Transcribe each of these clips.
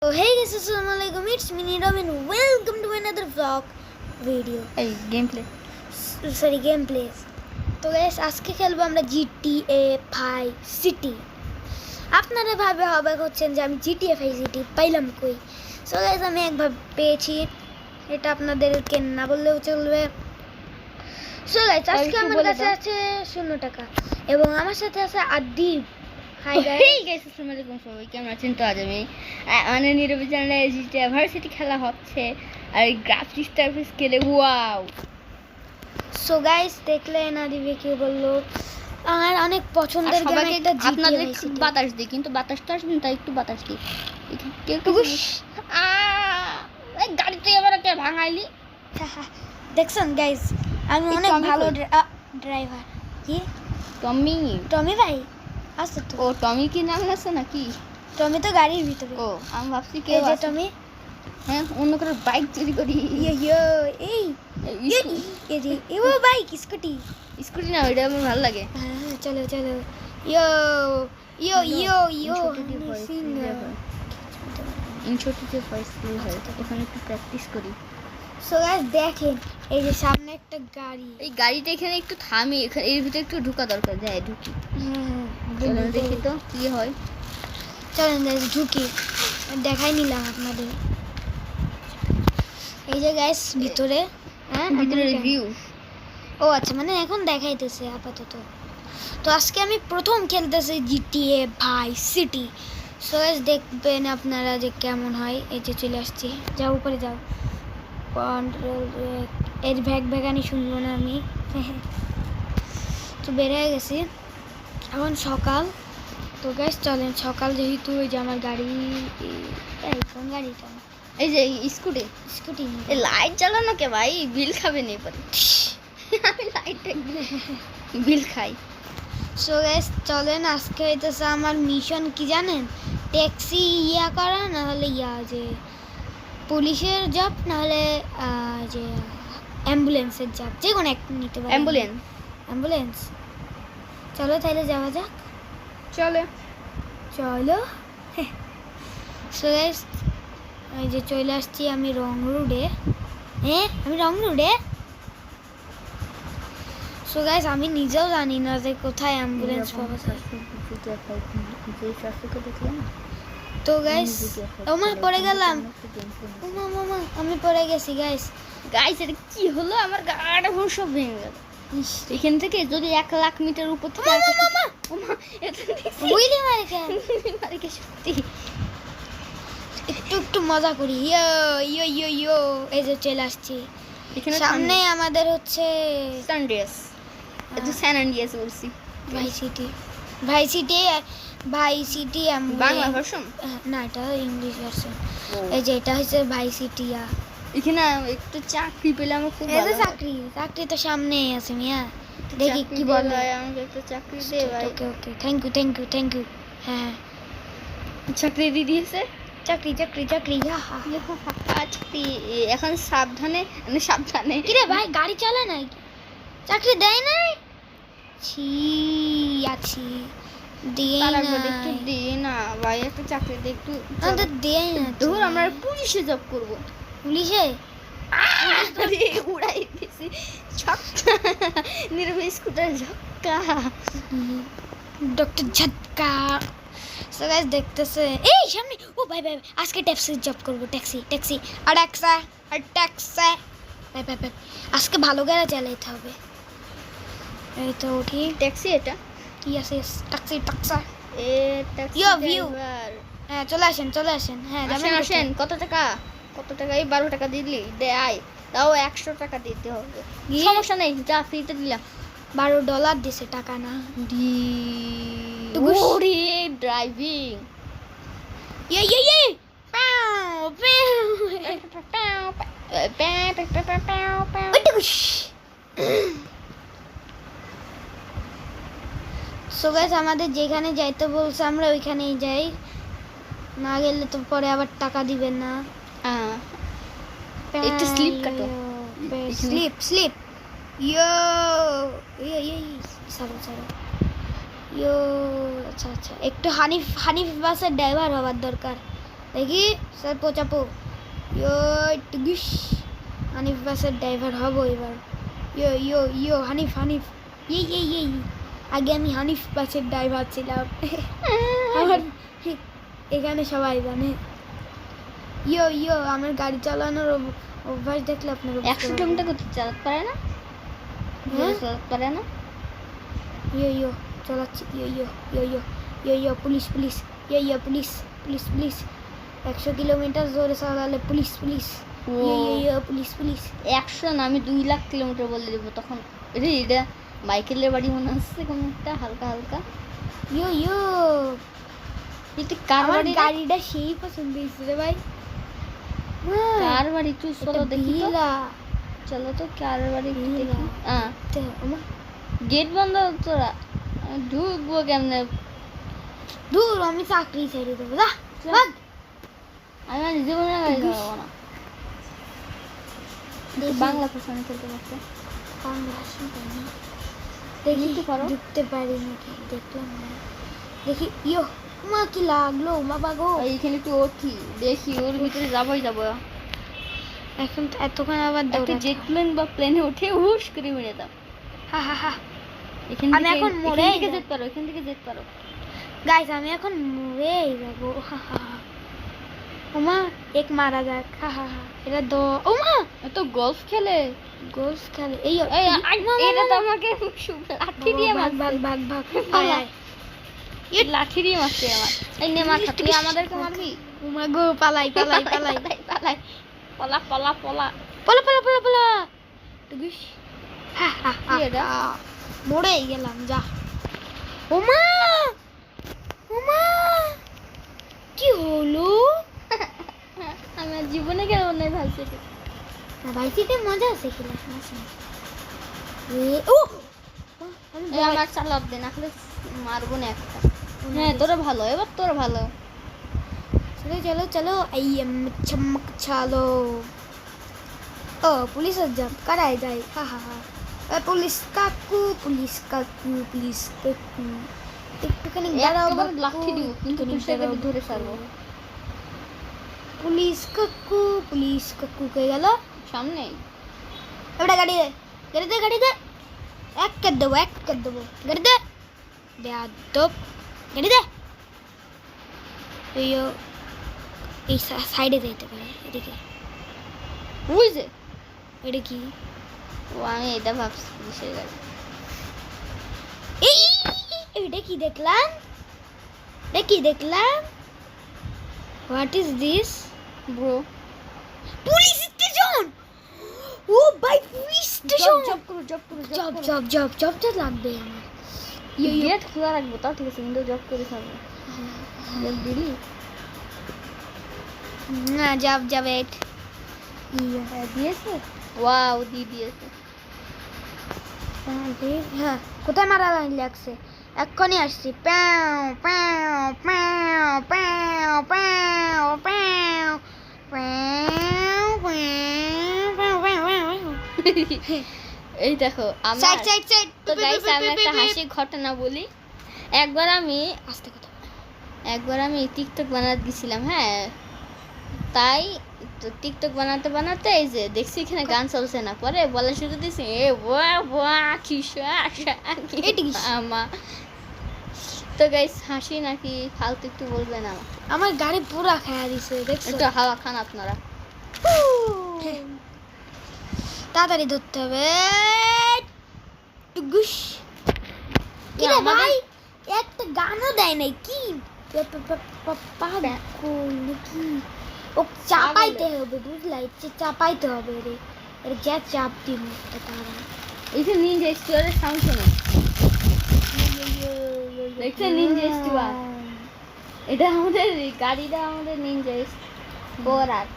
So hey guys, assalamualaikum. It's me Niram and welcome to another vlog video. এই gameplay Sorry, gameplay. তো guys, আজকে খেলবো আমরা GTA 5 City. আপনারা ভাবে হবে হচ্ছেন যে আমি GTA 5 City পাইলাম কই। So guys, আমি একবার পেয়েছি। এটা আপনাদেরকে না বললেও চলবে। So guys, আজকে আমার কাছে আছে 0 টাকা এবং আমার সাথে আছে Adib. Hi guys. Hey guys, আসসালামু আলাইকুম। সবাই কেমন আছেন? তো আজ আমি মানে নীরব চ্যানেলে GTA ভার্সিটি খেলা হচ্ছে আর গ্রাফিক্স টাফিক্স খেলে ওয়াও। সো গাইস, দেখলেন আদিবে কি বললো, আমার অনেক পছন্দের গেম একটা GTA আপনাদের একটু বাতাস দিই, কিন্তু বাতাসটা আসবে না, তাই একটু বাতাস দিই। একটু এই গাড়ি তুই আবার কে ভাঙাইলি? দেখছেন গাইস, আমি অনেক ভালো ড্রাইভার। কি টমি? টমি ভাই আছে তো? ও টমি কি নাম আছে নাকি? টমি তো গাড়ির ভিতরে। ও আমি ভাবছি কে এই যে আছে। টমি। হ্যাঁ, অন্য কারো বাইক চুরি করি। ইয়ো এই এই যে ও বাইক স্কুটি স্কুটি না, ওইটা আমার ভালো লাগে। হ্যাঁ, চলো চলো। ইয়ো ইয়ো ইয়ো ইয়ো ইনশর্টে ফার্স্ট প্লেস হয়, ওখানে একটু প্র্যাকটিস করি। সো গাইস দেখেন, এই যে সামনে একটা গাড়ি। এই গাড়িটা এখানে একটু থামি, এখানে এর ভিতরে একটু ঢোকা দরকার। যাই ঢুকি, হ্যাঁ চলো দেখি তো কি হয়। চলেন গাইস ঢুকি, দেখাই নিলাম আপনাদের। এই যে গাইস ভিতরে, হ্যাঁ ভিতরে ভিউ। ও আচ্ছা, মানে এখন দেখাইতেছে আপাতত। তো আজকে আমি প্রথম খেলতেছি GTA 5 City। সো গাইস দেখবেন আপনারা যে কেমন হয়। এই যে চলে আসছি, যাও উপরে যাও। কন্ট্রোল এর ভ্যাগানি শুনবো না আমি। তো বের হয়ে গেছি, এখন সকাল। তো গাইস চলেন, সকাল যেহেতু ওই যে আমার গাড়ি, এই কোন গাড়িটা? এই যে স্কুটি স্কুটি। এই লাইট জ্বালানো কে ভাই? বিল খাবে না পরে। আমি লাইটটা বিল খাই। সো গাইস চলেন, আজকে হইতেছে আমার মিশন কি জানেন? ট্যাক্সি ইয়া করা, না হলে ইয়া যে পুলিশের জব, না হলে যে অ্যাম্বুলেন্সের জব, যে কোনো একটা নিতে পারি। অ্যাম্বুলেন্স। চলো তাহলে যাওয়া যাক। চলে চলো। সো গাইস এই যে চলে আসছি আমি রং রোডে। আমি রং রোডে। সো গাইস আমি নিজেও জানি না যে কোথায় অ্যাম্বুলেন্স পাওয়া যায়। তো গাইস ওমা পড়ে গেলাম। ওমা মামা আমি পড়ে গেছি গাইস। গাইস এটা কি হলো? আমার গাড়িটা পুরো সব ভেঙে গেল। এখান থেকে যদি 1,00,000 মিটার উপর থেকে সত্যি একটু একটু মজা করি। ইয়ো ইয়ো ইয়ো ইয়ো, এই যে চলে আসছি। সামনে আমাদের হচ্ছে সানডেস, এটা স্যান অ্যান্ডিয়াস বলছি। ভাই সিটি, ভাই সিটি, ভাই সিটি বাংলা ভার্সন না, এটা ইংলিশ ভার্সন। এই যে এটা হচ্ছে ভাই সিটি। এখানে একটু চাকরি পেলে আমার খুব ভালো হয়। চাকরি তো সামনেই আছে মিয়া, দেখি কি বলে। আমাকে একটা চাকরি দে ভাই। ওকে ওকে, থ্যাংক ইউ। হ্যাঁ চাকরি দিয়ে দিয়েছে। চাকরি চাকরি এখন সাবধানে, মানে সাবধানে। কিরে ভাই গাড়ি চালা নাই, চাকরি দেয় নাই? ছি আছি দিয়ে না, একটু দে না ভাই, একটা চাকরি দে একটু। আমাদের দেয় না। ধর আমরা পুলিশে জব করব। পুলিশে উড়াই দিয়েছি ছক্কা, নির্ভয় স্কুটার ঝক্কা, ডক্টর ঝটকা। সো গাইস দেখতেছে এই সামনে, ও ভাই ভাই আজকে ট্যাক্সি জব করব। ট্যাক্সি আর ট্যাক্সি ভাই ভাই ভাই, আজকে ভালো গাড়ি চালাতে হবে। এই তো উঠি। ট্যাক্সি এটা yes taxi a taxi yo view. Driver. হ্যাঁ চলে আসেন। হ্যাঁ আসেন। কত টাকা? এই 12 টাকা দিলি দে আয়, তাও 100 টাকা দিতে হবে। সমস্যা নেই, যা ফ্রিতে দিলাম। $12 দিছে, টাকা না। ওরে ড্রাইভিং। ইয়ে সো গাইস আমাদের যেখানে যাইতে বলছে আমরা ওইখানেই যাই, না গেলে তো পরে আবার টাকা দিবেন না। একটু স্লিপ কাটো। স্লিপ ইয়ো সারো ইয়ো। আচ্ছা একটু হানিফ বাসের ড্রাইভার হওয়ার দরকার। দেখি স্যার পচাপো ইয়ো টুগুস হানিফ বাসের ড্রাইভার হবো এবার ইয়ো ইয়ো ইয়ো হানিফ হানিফ ইয়ে আগে আমি হানিফ বাসের ড্রাইভার ছিলাম আমার এখানে সবাই জানে ইয়ো ইয়ো আমার গাড়ি চালানোর অভ্যাস দেখলে আপনারা 100 কিলোমিটার করতে চালাতে পারে না? হ্যাঁ? চালাতে পারে না? ইয়ো ইয়ো চালাচ্ছি ইয়ো ইয়ো ইয়ো ইয়ো ইয়ো ইয়ো পুলিশ পুলিশ ইয়ো ইয়ো পুলিশ পুলিশ পুলিশ 100 কিলোমিটার জোরে চালালে পুলিশ পুলিশ ইয়ো ইয়ো ইয়ো পুলিশ পুলিশ 100 না, আমি 2 লাখ কিলোমিটার বলে দেবো তখন। এটা মাইকেলের বাড়ি মনে হচ্ছে কোনো একটা হালকা হালকা। ইয়ো ইয়ো এটা কার আমার বাড়ি রে? গাড়িটা সেই পছন্দ হয়েছে রে ভাই কার বাড়ি তুই চলো দেখি তো। ভিলা চলো তো কার বাড়ি একটু ভিলা। দেখি। গেট বন্ধ তোরা, আমি ঢুকবো কেমনে? দূর আমি চাকরি ছেড়ে দেবো যা চল। ভাগ। আমি আর জীবনে গাড়ি ইস। চালাবো না। দেখি বাংলা ভাষণে খেলতে পারছে। বাংলা শুনতে না। দেখি লিখতে পারো? ঢুকতে পারি নাকি দেখলাম না দেখি ইয়ো মা কি লাগলো বাবা গো এইখানে একটু ওঠি দেখি, ওর ভিতরে যাবোই যাবো। এখন তো এতক্ষণ আবার একটা দৌড়াতে জেট প্লেন বা প্লেনে উঠে হুশ করে মেরে দাও। হা হা হা এখান আমি থেকে এখন মরে এখান থেকে যাবো। যেতে পারো, এখান থেকে যেতে পারো। गाइस আমি এখন মরেই যাবো হা হা হা ওমা এক মারা যাক হা হা হা এটা দো ওমা এত গলফ খেলে। গোলস খেলে এই এই এটা তো আমাকে লাঠি দিয়ে ভাগ মারছে। ভাগ ভাগ ভাগ আয়, আয়। এই লাঠি দিয়ে মারছে আমার। এই নে মাথা, তুই আমাদেরকে মারবি? ওমা গো পালাই পালাই পালাই পালাই পলা পলা পলা। পলা পলা পলা পলা টুগুস হা হা হা কি এটা? মরেই গেলাম যা ওমা ওমা কি হলো আমার জীবনে কেন নাই ভালছে। না ভাইসিতে মজা আছে কি না ও আমি এই আমার চালাপ দে, না হলে মারবো না একটা। হ্যাঁ তোরা ভালো, এবার তোরা ভালো। चलो चलो चलो आइए चमक चालो ओ पुलिस जब कराए जाए हा हा हा पुलिस काकू একটুখানি দাঁড়াও একটা করে লাঠি দিব, কিন্তু তুই সেটাকে ধরে ছাড়বো। পুলিশ কাকু কে গেল সামনে ওটা গাড়ি দে গাড়ি দে এক कर দেবো গাড়ি দে বেয়াদব গাড়ি দে এই সাইডে যেতে পারে এদিকে ওই যে এটা কি ও, আমি এটা ভাবছি কিসের গাড়ি। এই এটা কি দেখলাম what is this bro police station ও ভাই পুলিশ স্টেশন জব করো জব লাগবে আমার গেট খোলা রাখবো, তাও ঠিক আছে, কিন্তু জব করে থাকবো। জব দিলি না জব এট দিয়েছে। ওয়াও দিয়েছে। হ্যাঁ কোথায় মারা লাগছে এক্ষুনি আসছি প্যাও প্যাও প্যাও প্যাও প্যাও প্যাও প্যাও প্যাও এই দেখো আমার সাইড তো গাইস আমি একটা হাসির ঘটনা বলি। একবার আমি টিকটক বানাতে গেছিলাম। হ্যাঁ, তাই তো টিকটক বানাতে বানাতে এই যে দেখছি এখানে গান চলছে না, পরে বলা শুরু দিছি এ ওয়া কিসা আমা। তো গাইস হাসি নাকি ফালতু একটু বলবেন আমার গাড়ি পুরা খায়া দিছে দেখছো একটু হাওয়া খান আপনারা। তাড়াতাড়ি ধরতে হবে টুগুস কি রে আমাদের- ভাই একটা গানও দেয় নাই কি পাগল নাকি ও চাপাইতে হবে বুঝলাই চাপাইতে হবে রে এর যা চাপ দিব তারা এই যে নিনজা স্টোরের সাউন্ড শোনো, দেখছো নিনজা স্টোর? এটা আমাদের গাড়িটা, আমাদের নিনজা বোরার।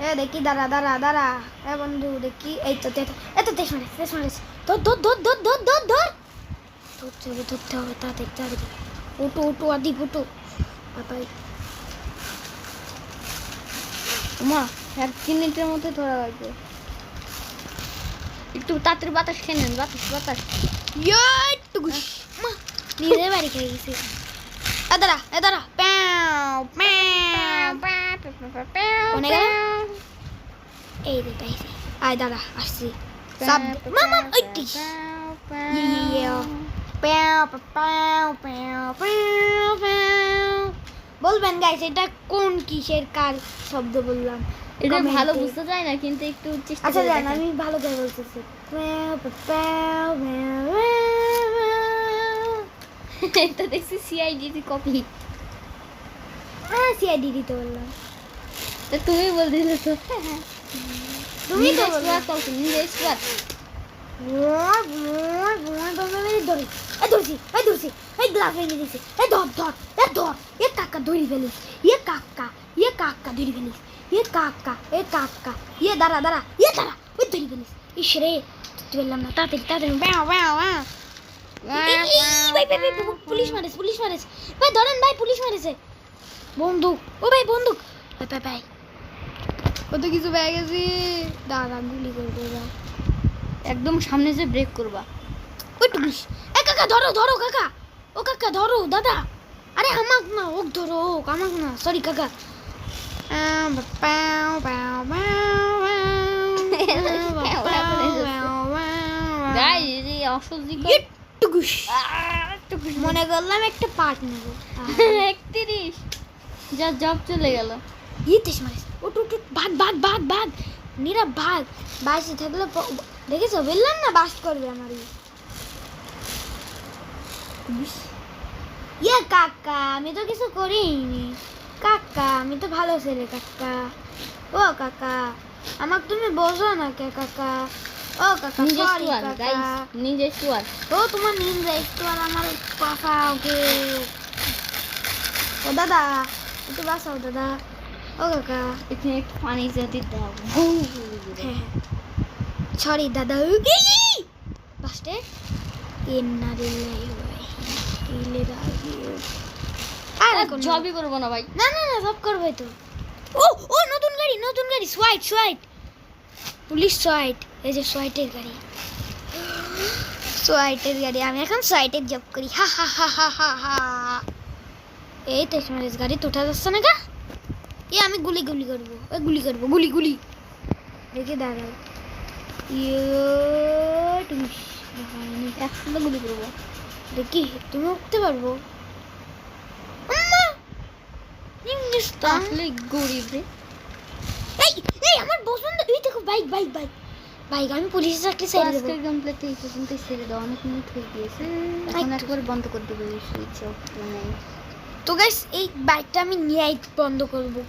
এ দেখি দাঁড়া এ বন্ধু দেখি এই তো দেশ মানে ধরতে হবে তাড়াতাড়ি ওটো আদি ফটো বাবাই মা 1 মিনিটের মধ্যে ধরা লাগবে। একটু তাড়াতাড়ি বাতাস খেয়ে নেন, বাতাস। নিজের বাড়ি খেয়ে গেছি দাঁড়া প্যাও প্যাও প্যাও কোনে গেল? এই রে পাইছি। আয় দাঁড়া আসছি। সাব মামা ওই টিস। ইয়ে প্যাও প্যাও প্যাও প্যাও প্যাও। বলবেন গাইস এটা কোন কিসের কার শব্দ বললাম? এটা ভালো Comment-এ। বুঝতে চাই না, কিন্তু একটু চেষ্টা আচ্ছা করে জান দেখেন। আমি ভালো করে বলতেছি। প্যাও প্যাও প্যাও প্যাও। এটা দেখছি সিআইডি কপি। সিআইডি তো বললাম। তো তুমি বল দিলে তো। তুমি তো বললা। স্কোয়াড কল করুন, নিজে স্কোয়াড। ভয় ভয় ভয় ভয় মেরে ধরে। এই ধরছি এই ধরছি এই গ্লাস ভেঙে দিয়েছে। এই ধর ধর এ ধর এ কাকা ধরি ফেলিস। এ কাকা ধরি ফেলিস। এ কাকা এ দাঁড়া দাঁড়া এ দাঁড়া ওই ধরি ফেলিস। ইস রে তুই বললাম না তাড়াতাড়ি তাড়াতাড়ি ব্যাও ব্যাও ব্যাও। ভাই ভাই ভাই পুলিশ মারেছে ভাই ধরেন ভাই পুলিশ মারেছে। বন্দুক ও ভাই বন্দুক ভাই ভাই ভাই কত কিছু পেয়ে গেছি। দাদা গুলি করবো এবার। একদম সামনে যে ব্রেক করবা। ওই টুকুস এ কাকা ধরো ধরো কাকা ও কাকা ধরো দাদা আরে আমাক না ওক ধরো ওক আমাক না সরি কাকা গাইস এই অসহ্য টুকুস মনে করলাম একটা পার্ট নেব 31 যা জব চলে গেল। ইতিস মারিস ও টু টু ভাগ ভাগ ভাগ ভাগ নীরা ভাগ বাসে থাকলে দেখেছো বললাম না বাস করবে আমার ইয়ে কাকা আমি তো কিছু করিনি কাকা আমি তো ভালো ছেলে কাকা ও কাকা আমাকে তুমি বোঝো না কে কাকা ও কাকা নিজে সরি স্কোয়াড কাকা গাইস, নিজে স্কোয়াড। ও তোমার নিন্দা একটু আর আমার কাকা ওকে ও দাদা একটু বাঁচাও দাদা ও কাকা এখানে একটু পানি যদি দাও। হ্যাঁ সরি দাদা লাস্টে আর জবই করবো না ভাই। না না না সব করবে তো ও ও নতুন গাড়ি সোয়াইট পুলিশ সোয়াইট এই যে সোয়াইটের গাড়ি আমি এখন সোয়াইটের জব করি হা হা হা হা হা হা এই তো স্মারেজ গাড়ি তো উঠা যাচ্ছে না গা আমি গুলি করবো গুলি দেখে দাঁড়াও তুমি একসাথে গুলি করবো। দেখি তুমি উঠতে পারবো আসলে গরিব রে। এই আমার পছন্দ এই দেখো বাইক আমি পুলিশের চাকরি ছেড়ে দেবো আজকের গেমপ্লেতে এই পর্যন্ত ছেড়ে দাও, অনেক মিনিট হয়ে গিয়েছে। এখন একবার বন্ধ করে দেবো এই সুইচ অফ মানে। তো গাইস এই বাইকটা আমি নিয়ে বন্ধ করবো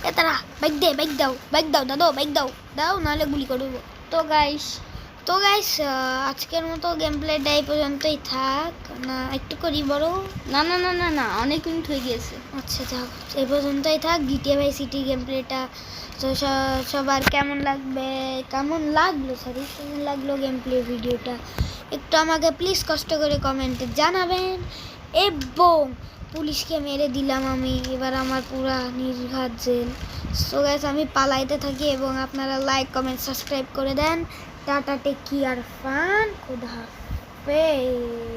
এ তারা বাইক দাও দাদা বাইক দাও নাহলে গুলি করবো তো গাইস আজকের মতো গেম প্লেটা এই পর্যন্তই থাক না একটু করি বড় না না না না না অনেক মিনিট হয়ে গিয়েছে। আচ্ছা যাক এই পর্যন্তই থাক GTA ভাই সিটি গেম প্লেটা তো সবার কেমন লাগলো গেম প্লে ভিডিওটা একটু আমাকে প্লিজ কষ্ট করে কমেন্টে জানাবেন এবং পুলিশকে মেরে দিলাম আমি এবার আমার পুরা নির্ঘাত জেল সো গাইস আমি পালাইতে থাকি এবং আপনারা লাইক কমেন্ট সাবস্ক্রাইব করে দেন টাটা টেক কেয়ার ফান খুদা হাফেজ।